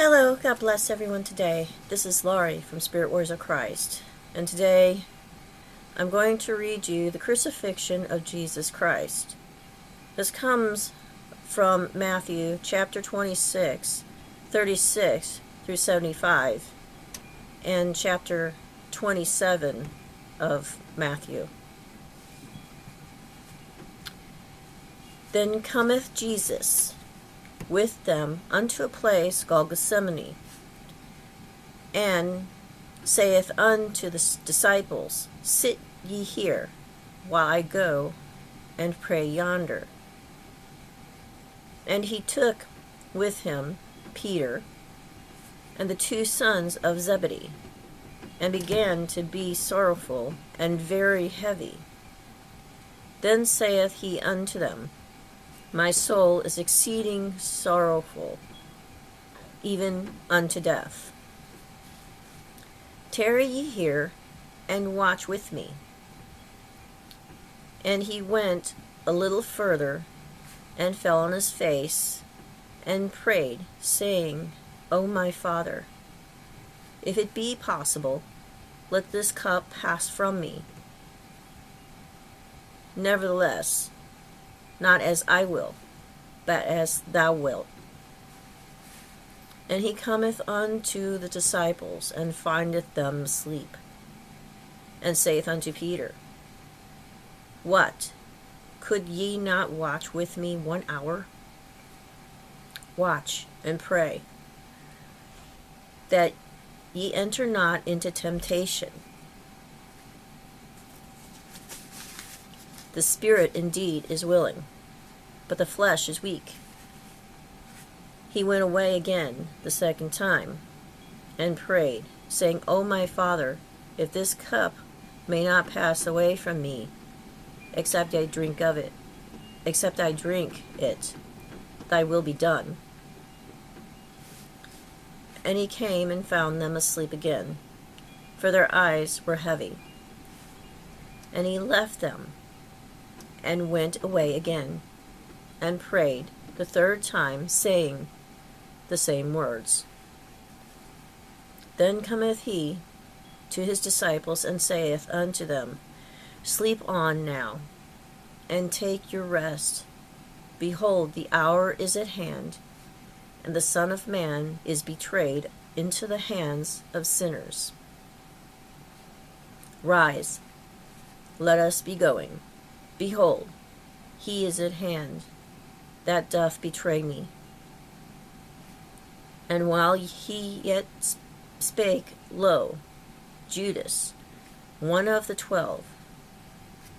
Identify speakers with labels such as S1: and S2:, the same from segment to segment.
S1: Hello, God bless everyone today. This is Laurie from Spirit Wars of Christ, and today I'm going to read you the Crucifixion of Jesus Christ. This comes from Matthew chapter 26, 36 through 75, and chapter 27 of Matthew. Then cometh Jesus with them unto a place called Gethsemane, and saith unto the disciples, Sit ye here, while I go and pray yonder. And he took with him Peter and the two sons of Zebedee, and began to be sorrowful and very heavy. Then saith he unto them, My soul is exceeding sorrowful, even unto death. Tarry ye here, and watch with me. And he went a little further, and fell on his face, and prayed, saying, O my Father, if it be possible, let this cup pass from me. Nevertheless, not as I will, but as thou wilt. And he cometh unto the disciples, and findeth them asleep, and saith unto Peter, What? Could ye not watch with me 1 hour? Watch and pray, that ye enter not into temptation. The spirit indeed is willing, but the flesh is weak. He went away again the second time, and prayed, saying, O my Father, if this cup may not pass away from me, except I drink it, thy will be done. And he came and found them asleep again, for their eyes were heavy. And he left them, and went away again, and prayed the third time, saying the same words. Then cometh he to his disciples, and saith unto them, Sleep on now, and take your rest. Behold, the hour is at hand, and the Son of Man is betrayed into the hands of sinners. Rise, let us be going. Behold, he is at hand, that doth betray me. And while he yet spake, lo, Judas, one of the 12,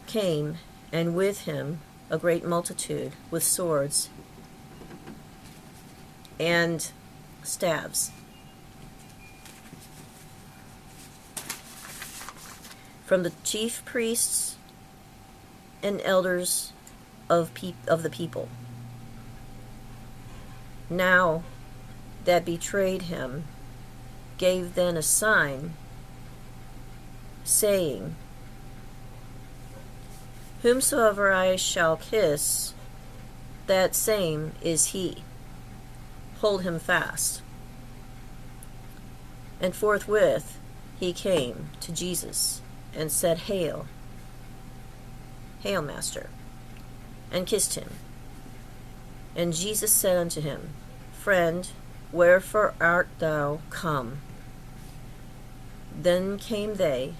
S1: came, and with him a great multitude with swords and staves, from the chief priests and elders of the people. Now that betrayed him gave then a sign, saying, Whomsoever I shall kiss, that same is he. Hold him fast. And forthwith he came to Jesus, and said, Hail, Hail, Master, and kissed him. And Jesus said unto him, Friend, wherefore art thou come? Then came they,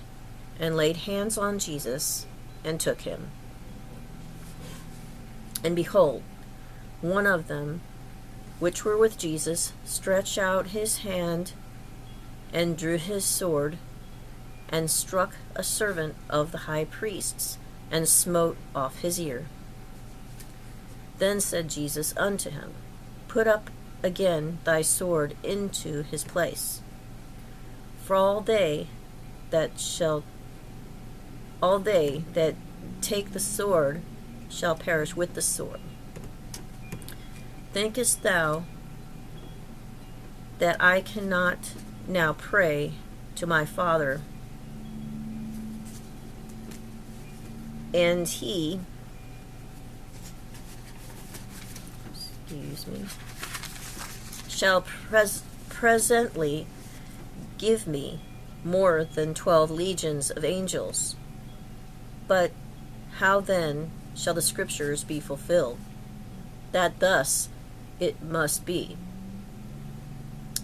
S1: and laid hands on Jesus, and took him. And behold, one of them, which were with Jesus, stretched out his hand, and drew his sword, and struck a servant of the high priest's, and smote off his ear. Then said Jesus unto him, Put up again thy sword into his place. For all they that take the sword shall perish with the sword. Thinkest thou that I cannot now pray to my Father, and he shall presently give me more than 12 legions of angels. But how then shall the scriptures be fulfilled, that thus it must be?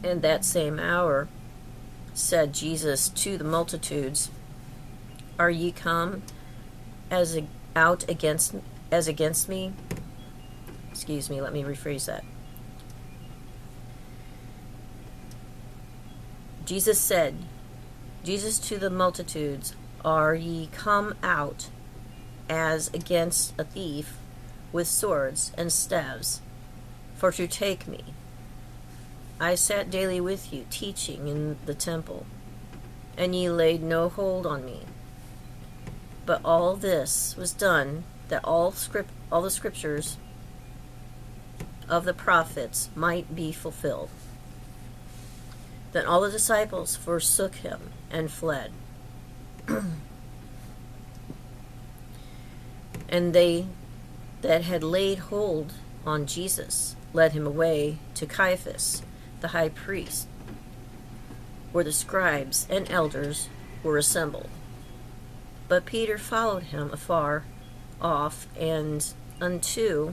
S1: And that same hour said Jesus to the multitudes, Are ye come out against me? Excuse me, let me rephrase that. Jesus to the multitudes, Are ye come out as against a thief with swords and staves, for to take me? I sat daily with you, teaching in the temple, and ye laid no hold on me. But all this was done, that all the scriptures of the prophets might be fulfilled. Then all the disciples forsook him and fled. And they that had laid hold on Jesus led him away to Caiaphas, the high priest, where the scribes and elders were assembled. But Peter followed him afar off, and unto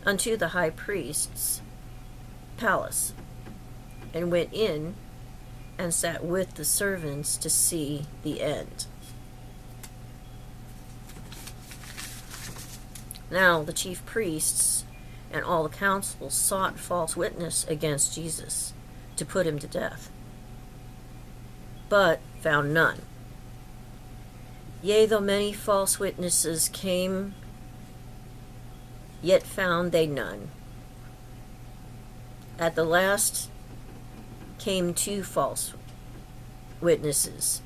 S1: the high priest's palace, and went in and sat with the servants to see the end. Now the chief priests and all the council sought false witness against Jesus to put him to death, but found none. Yea, though many false witnesses came, yet found they none. At the last came 2 false witnesses,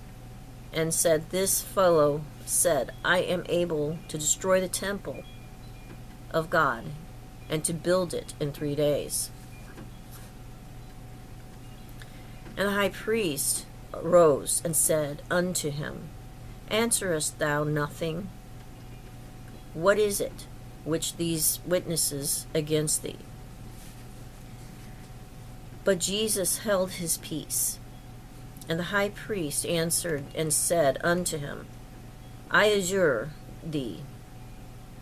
S1: and said, This fellow said, I am able to destroy the temple of God, and to build it in 3 days. And the high priest arose and said unto him, Answerest thou nothing? What is it which these witnesses against thee? But Jesus held his peace. And the high priest answered and said unto him, I adjure thee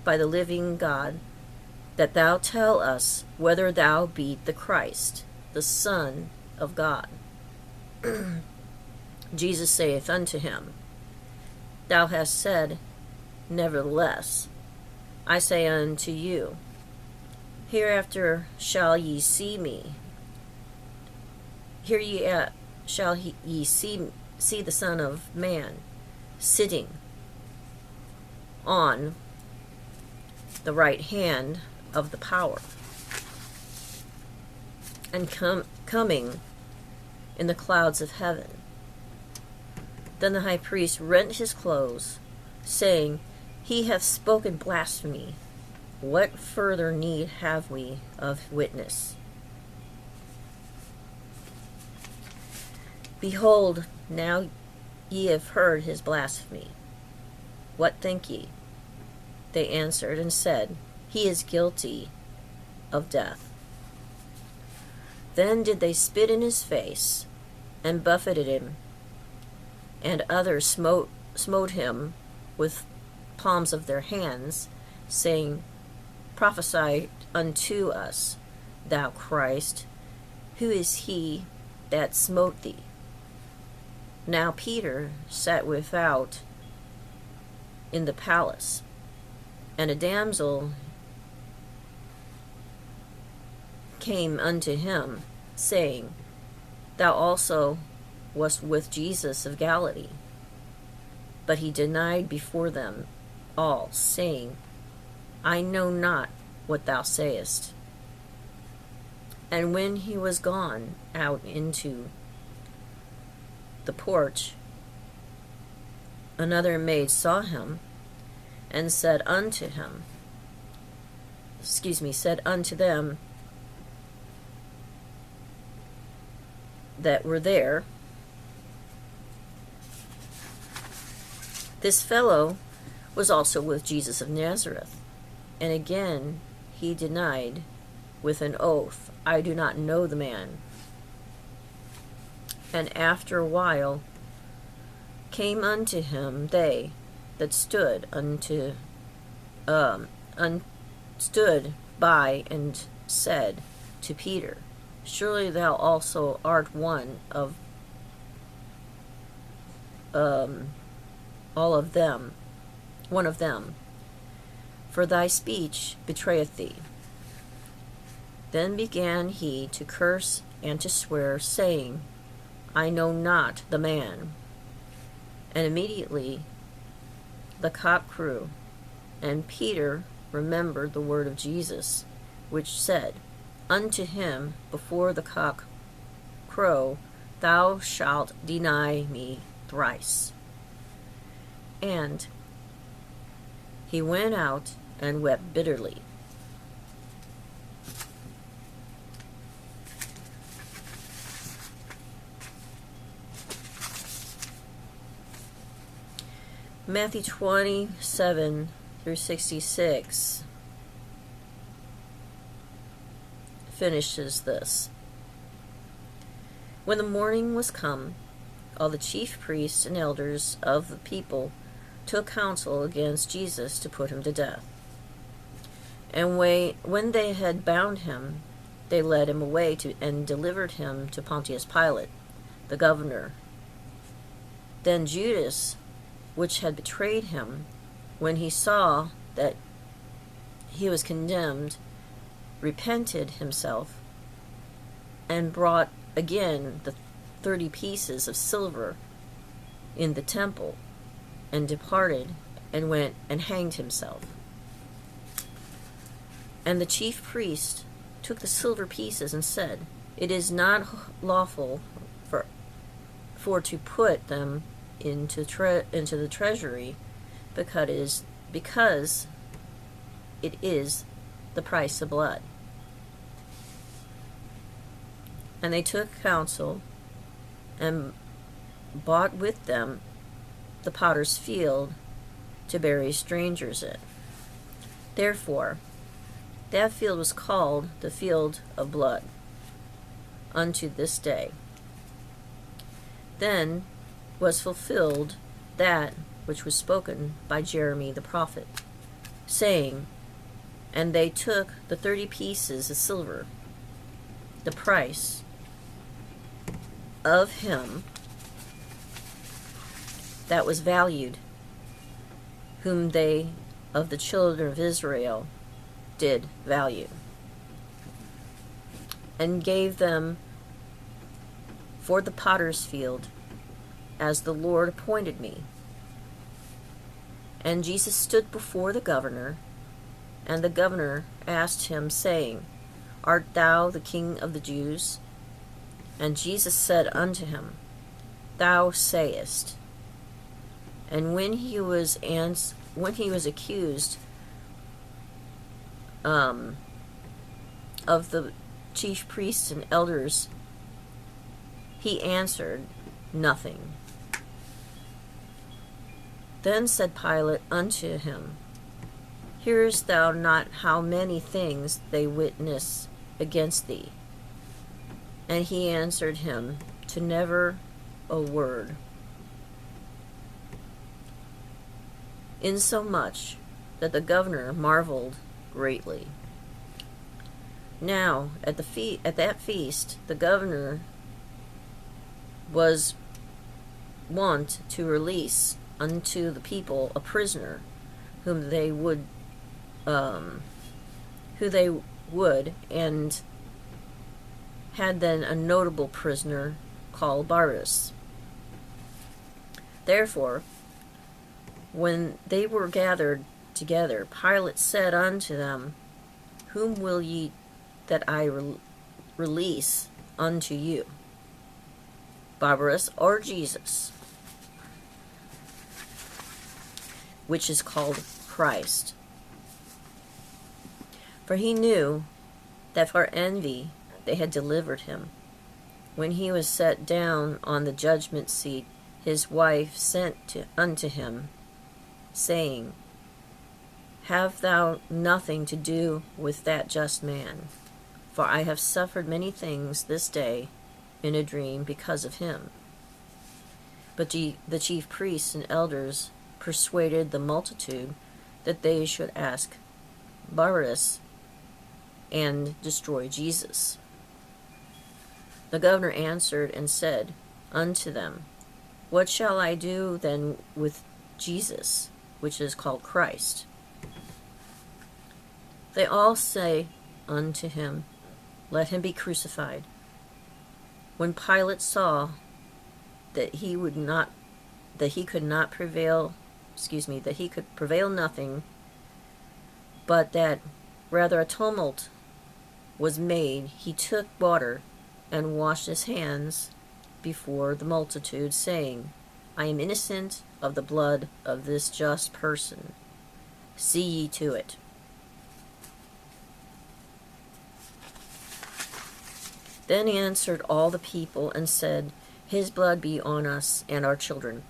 S1: by the living God, that thou tell us whether thou be the Christ, the Son of God. Jesus saith unto him, Thou hast said, Nevertheless, I say unto you, hereafter shall ye see me. Shall ye see the Son of Man sitting on the right hand of the power, and coming in the clouds of heaven. Then the high priest rent his clothes, saying, He hath spoken blasphemy. What further need have we of witness? Behold, now ye have heard his blasphemy. What think ye? They answered and said, He is guilty of death. Then did they spit in his face, and buffeted him, and others smote him with palms of their hands, saying, Prophesy unto us, thou Christ, who is he that smote thee? Now Peter sat without in the palace, and a damsel came unto him, saying, Thou also wast with Jesus of Galilee. But he denied before them all, saying, I know not what thou sayest. And when he was gone out into the porch, another maid saw him, and said unto them that were there, This fellow was also with Jesus of Nazareth. And again he denied, with an oath, I do not know the man. And after a while came unto him they that stood stood by, and said to Peter, Surely thou also art one of one of them, for thy speech betrayeth thee. Then began he to curse and to swear, saying, I know not the man. And immediately the cock crew, and Peter remembered the word of Jesus, which said unto him, Before the cock crow, thou shalt deny me thrice. And he went out and wept bitterly. Matthew 27 through 66 finishes this. When the morning was come, all the chief priests and elders of the people took counsel against Jesus to put him to death. And when they had bound him, they led him away and delivered him to Pontius Pilate, the governor. Then Judas, which had betrayed him, when he saw that he was condemned, repented himself, and brought again the 30 pieces of silver in the temple, and departed, and went and hanged himself. And the chief priest took the silver pieces and said, It is not lawful for to put them into the treasury, because it is the price of blood. And they took counsel and bought with them the potter's field to bury strangers in. Therefore that field was called the field of blood unto this day. Then was fulfilled that which was spoken by Jeremy the prophet, saying, And they took the 30 pieces of silver, the price of him that was valued, whom they of the children of Israel did value, and gave them for the potter's field, as the Lord appointed me. And Jesus stood before the governor, and the governor asked him, saying, Art thou the King of the Jews? And Jesus said unto him, Thou sayest. And when he was accused of the chief priests and elders, he answered nothing. Then said Pilate unto him, Hearest thou not how many things they witness against thee? And he answered him to never a word. Insomuch that the governor marveled greatly. Now at that feast the governor was wont to release unto the people a prisoner who they would, and had then a notable prisoner called Barabbas. Therefore, when they were gathered together, Pilate said unto them, Whom will ye that I release unto you, Barabbas or Jesus, which is called Christ? For he knew that for envy they had delivered him. When he was set down on the judgment seat, his wife sent unto him, saying, Have thou nothing to do with that just man, for I have suffered many things this day in a dream because of him. But the chief priests and elders persuaded the multitude that they should ask Barabbas and destroy Jesus. The governor answered and said unto them, What shall I do then with Jesus, which is called Christ? They all say unto him, Let him be crucified. When Pilate saw that he could prevail nothing, but that rather a tumult was made, he took water and washed his hands before the multitude, saying, I am innocent of the blood of this just person. See ye to it. Then answered all the people and said, His blood be on us and our children.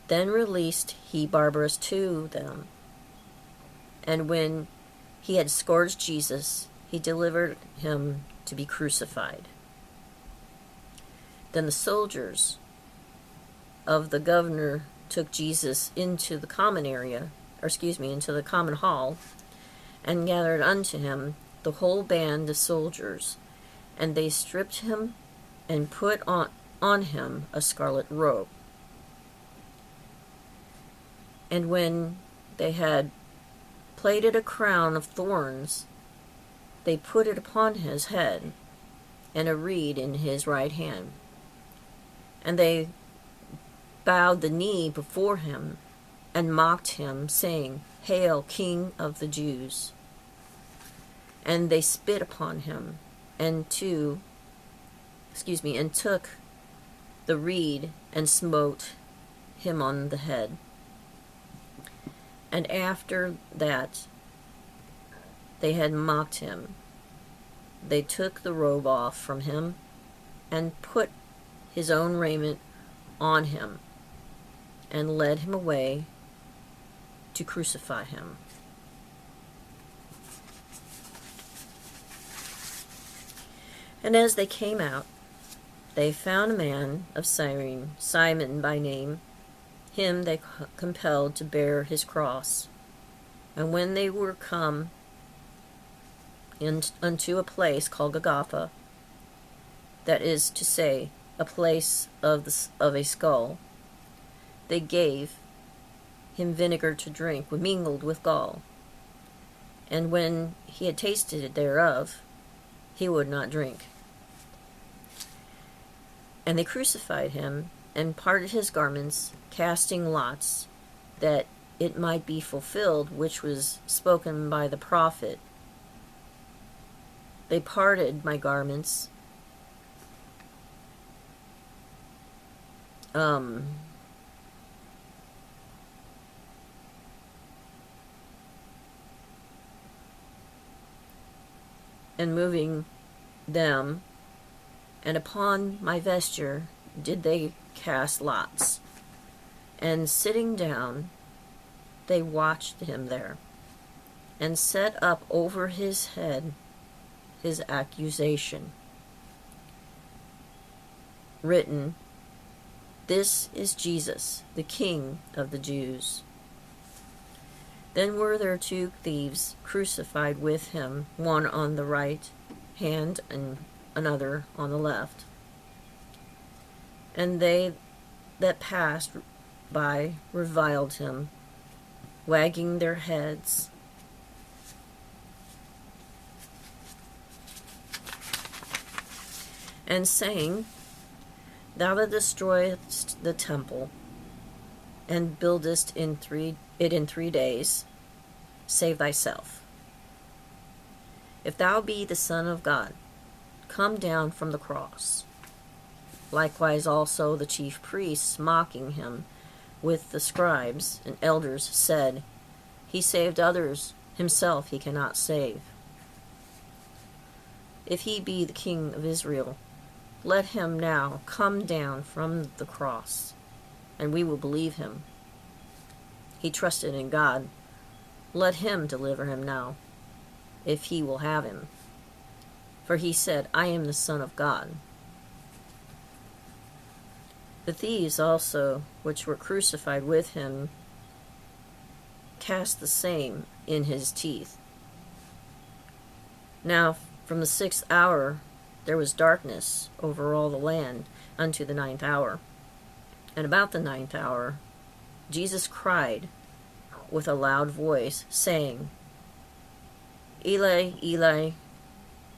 S1: Then released he Barabbas to them. And when he had scourged Jesus, he delivered him to be crucified. Then the soldiers of the governor took Jesus into the common into the common hall, and gathered unto him the whole band of soldiers, and they stripped him and put on him a scarlet robe. And when they had plaited a crown of thorns, they put it upon his head, and a reed in his right hand. And they bowed the knee before him, and mocked him, saying, Hail, King of the Jews! And they spit upon him, and took the reed and smote him on the head. And after that they had mocked him, they took the robe off from him, and put his own raiment on him, and led him away to crucify him. And as they came out, they found a man of Cyrene, Simon by name. Him they compelled to bear his cross. And when they were come unto a place called Golgotha, that is to say, a place of a skull, they gave him vinegar to drink, mingled with gall. And when he had tasted thereof, he would not drink. And they crucified him, and parted his garments, casting lots, that it might be fulfilled which was spoken by the prophet. They parted my garments, and moving them, and upon my vesture did they cast lots. And sitting down, they watched him there, and set up over his head his accusation, written, This is Jesus, the King of the Jews. Then were there two thieves crucified with him, one on the right hand and another on the left. And they that passed by reviled him, wagging their heads, and saying, Thou that destroyest the temple, and buildest it in 3 days, save thyself. If thou be the Son of God, come down from the cross. Likewise also the chief priests, mocking him with the scribes and elders, said, He saved others, himself he cannot save. If he be the King of Israel, let him now come down from the cross, and we will believe him. He trusted in God. Let him deliver him now, if he will have him. for he said, I am the Son of God. The thieves also, which were crucified with him, cast the same in his teeth. Now from the 6th hour there was darkness over all the land unto the 9th hour. And about the 9th hour Jesus cried with a loud voice, saying, Eli, Eli,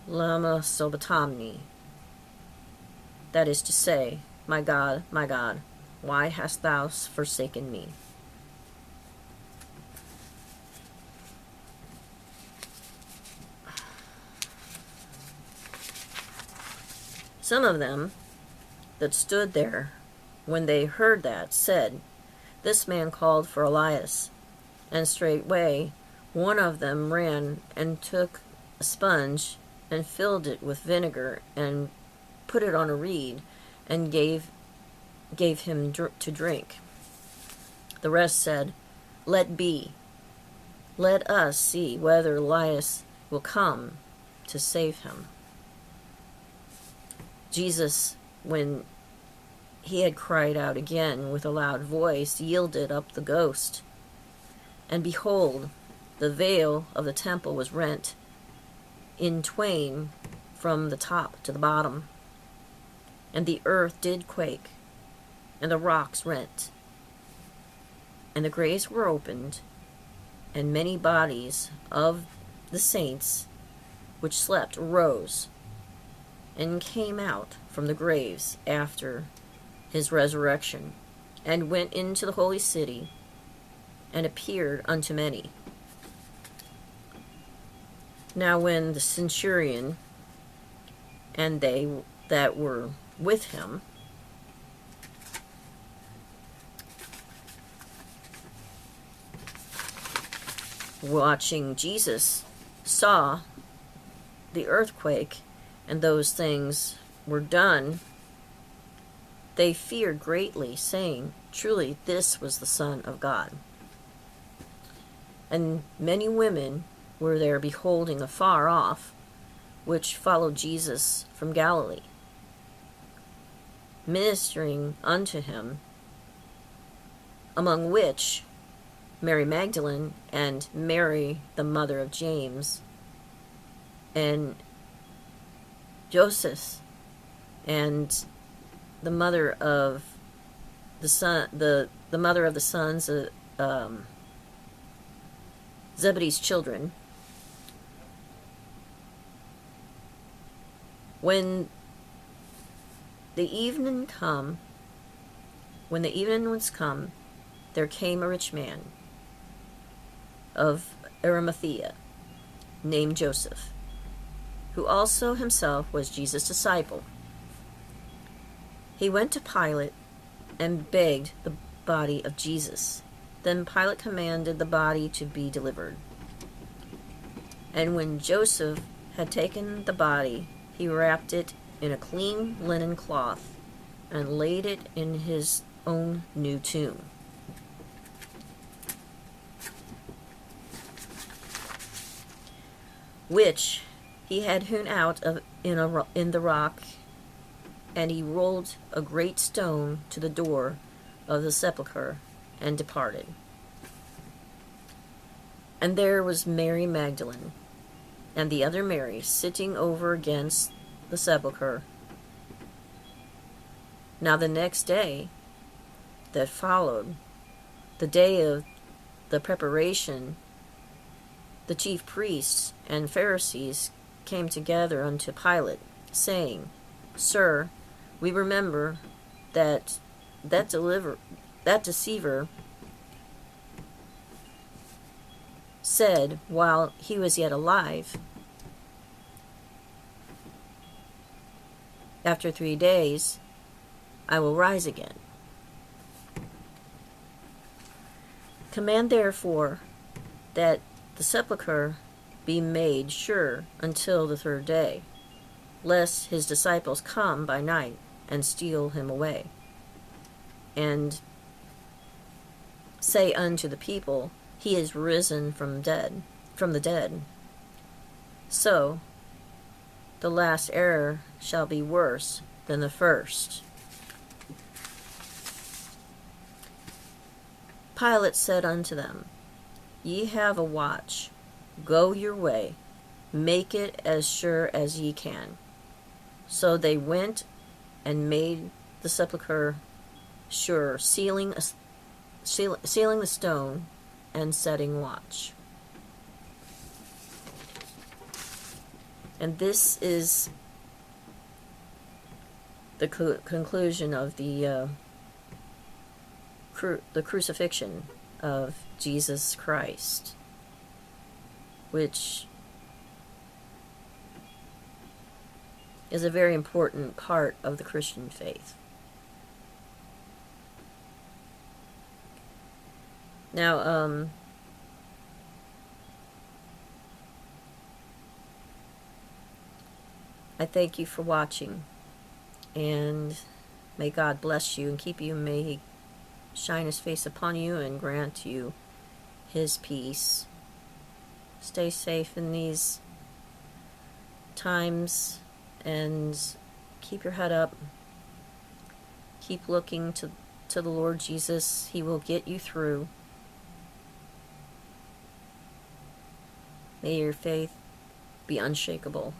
S1: lama sabachthani. That is to say, my God, why hast thou forsaken me? Some of them that stood there, when they heard that, said, This man called for Elias. And straightway one of them ran and took a sponge and filled it with vinegar and put it on a reed and gave him to drink. The rest said, Let be. Let us see whether Elias will come to save him. Jesus, when he had cried out again with a loud voice, yielded up the ghost. And behold, the veil of the temple was rent in twain from the top to the bottom. And the earth did quake, and the rocks rent. And the graves were opened, and many bodies of the saints which slept rose, and came out from the graves after his resurrection, and went into the holy city, and appeared unto many. Now when the centurion and they that were with him watching Jesus saw the earthquake and those things were done, they feared greatly, saying, Truly this was the Son of God. And many women were there beholding afar off, which followed Jesus from Galilee, ministering unto him, among which Mary Magdalene and Mary the mother of James and Joseph and the mother of the mother of the sons of Zebedee's children. When the evening was come, there came a rich man of Arimathea, named Joseph, who also himself was Jesus' disciple. He went to Pilate and begged the body of Jesus. Then Pilate commanded the body to be delivered. And when Joseph had taken the body, he wrapped it in a clean linen cloth and laid it in his own new tomb. Which he had hewn out in the rock, and he rolled a great stone to the door of the sepulchre, and departed. And there was Mary Magdalene, and the other Mary, sitting over against the sepulchre. Now the next day that followed, the day of the preparation, the chief priests and Pharisees came together unto Pilate, saying, Sir, we remember that deceiver said while he was yet alive, After 3 days I will rise again. Command therefore that the sepulchre be made sure until the 3rd day, lest his disciples come by night and steal him away, and say unto the people, He is risen from the dead. So the last error shall be worse than the first. Pilate said unto them, Ye have a watch. Go your way. Make it as sure as ye can. So they went and made the sepulchre sure, sealing the stone and setting watch. And this is the conclusion of the crucifixion of Jesus Christ, which is a very important part of the Christian faith. Now, I thank you for watching, and may God bless you and keep you. May He shine His face upon you and grant you His peace. Stay safe in these times and keep your head up. Keep looking to the Lord Jesus. He will get you through. May your faith be unshakable.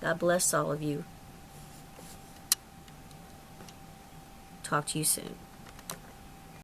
S1: God bless all of you. Talk to you soon.